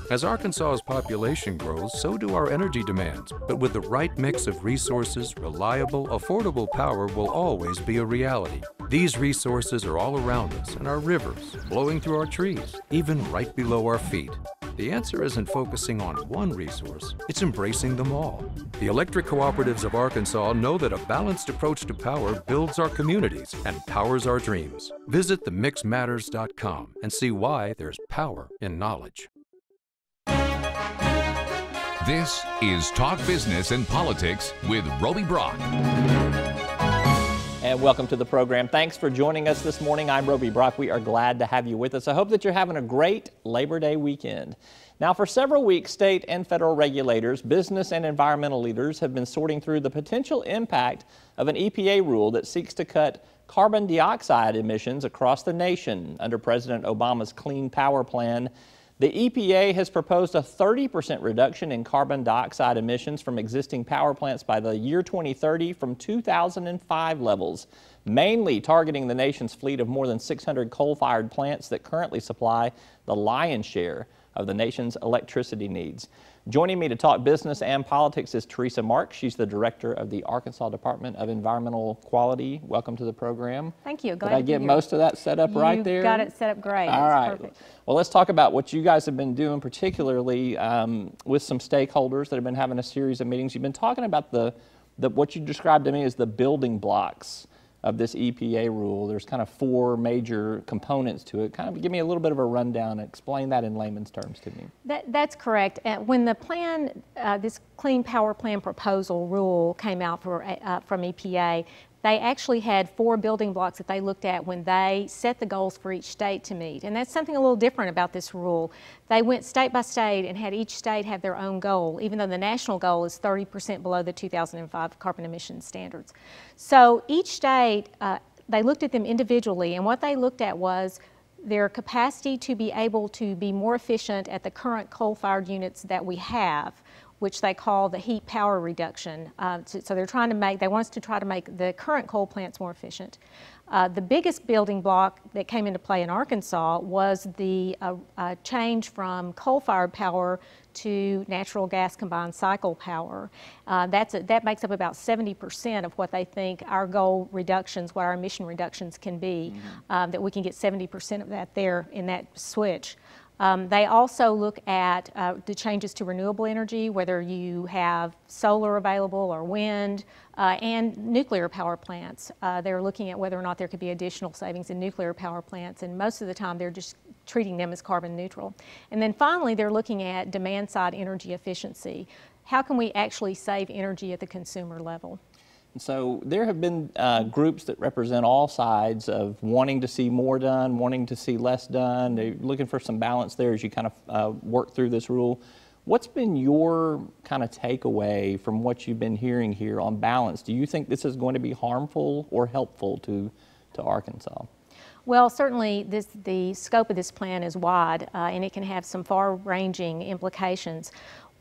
As Arkansas's population grows, so do our energy demands. But with the right mix of resources, reliable, affordable power will always be a reality. These resources are all around us in our rivers, blowing through our trees, even right below our feet. The answer isn't focusing on one resource, it's embracing them all. The electric cooperatives of Arkansas know that a balanced approach to power builds our communities and powers our dreams. Visit themixmatters.com and see why there's power in knowledge. This is Talk Business and Politics with Roby Brock. And welcome to the program. Thanks for joining us this morning. I'm Roby Brock. We are glad to have you with us. I hope that you're having a great Labor Day weekend. Now, for several weeks, state and federal regulators, business and environmental leaders have been sorting through the potential impact of an EPA rule that seeks to cut carbon dioxide emissions across the nation. Under President Obama's Clean Power Plan, the EPA has proposed a 30% reduction in carbon dioxide emissions from existing power plants by the year 2030 from 2005 levels, mainly targeting the nation's fleet of more than 600 coal-fired plants that currently supply the lion's share of the nation's electricity needs. Joining me to talk business and politics is Teresa Marks. She's the director of the Arkansas Department of Environmental Quality. Welcome to the program. Thank you. Did I get most of that set up right there? You got it set up great. All right. Perfect. Well, let's talk about what you guys have been doing, particularly with some stakeholders that have been having a series of meetings. You've been talking about what you described to me as the building blocks of this EPA rule. There's kind of four major components to it. Kind of give me a little bit of a rundown and explain that in layman's terms to me. That's correct. When the plan, this Clean Power Plan proposal rule came out from EPA, they actually had four building blocks that they looked at when they set the goals for each state to meet. And that's something a little different about this rule. They went state by state and had each state have their own goal, even though the national goal is 30% below the 2005 carbon emission standards. So each state, they looked at them individually, and what they looked at was their capacity to be able to be more efficient at the current coal-fired units that we have, which they call the heat power reduction. So they're trying to make, they want us to try to make the current coal plants more efficient. The biggest building block that came into play in Arkansas was the change from coal-fired power to natural gas combined cycle power. That makes up about 70% of what they think our goal reductions, what our emission reductions can be, that we can get 70% of that there in that switch. They also look at the changes to renewable energy, whether you have solar available or wind, and nuclear power plants. They're looking at whether or not there could be additional savings in nuclear power plants, and most of the time they're just treating them as carbon neutral. And then finally, they're looking at demand side energy efficiency. How can we actually save energy at the consumer level? So there have been groups that represent all sides of wanting to see more done, wanting to see less done. They're looking for some balance there as you kind of work through this rule. What's been your kind of takeaway from what you've been hearing here on balance? Do you think this is going to be harmful or helpful to Arkansas? Well, certainly the scope of this plan is wide, and it can have some far-ranging implications.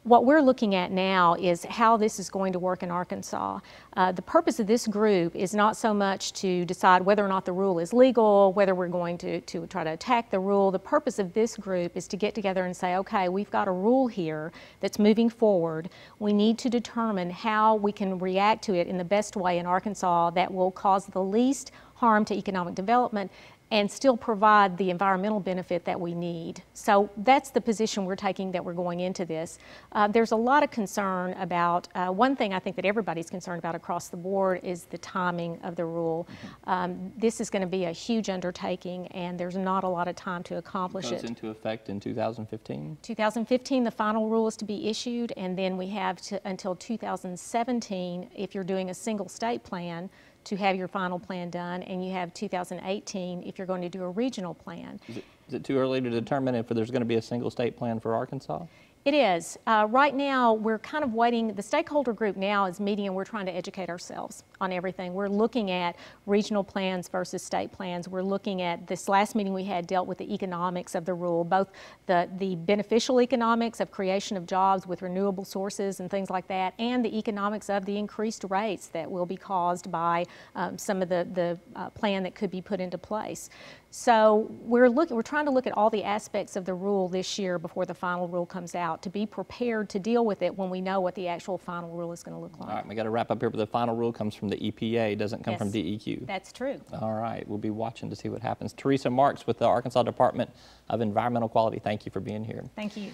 What we're looking at now is how this is going to work in Arkansas. The purpose of this group is not so much to decide whether or not the rule is legal, whether we're going to try to attack the rule. The purpose of this group is to get together and say, okay, we've got a rule here that's moving forward. We need to determine how we can react to it in the best way in Arkansas that will cause the least harm to economic development and still provide the environmental benefit that we need. So that's the position we're taking, that we're going into this. There's a lot of concern about, one thing I think that everybody's concerned about across the board is the timing of the rule. This is going to be a huge undertaking, and there's not a lot of time to accomplish it. It goes into effect in 2015? 2015, the final rule is to be issued, and then we have until 2017, if you're doing a single state plan, to have your final plan done, and you have 2018 if you're going to do a regional plan. Is it too early to determine if there's going to be a single state plan for Arkansas? It is. Right now, we're kind of waiting. The stakeholder group now is meeting and we're trying to educate ourselves on everything. We're looking at regional plans versus state plans. We're looking at, this last meeting we had dealt with the economics of the rule, both the beneficial economics of creation of jobs with renewable sources and things like that, and the economics of the increased rates that will be caused by some of the plan that could be put into place. So we're trying to look at all the aspects of the rule this year before the final rule comes out to be prepared to deal with it when we know what the actual final rule is going to look like. All right, we got to wrap up here, but the final rule comes from the EPA, it doesn't come from DEQ. That's true. All right, we'll be watching to see what happens. Teresa Marks with the Arkansas Department of Environmental Quality, thank you for being here. Thank you.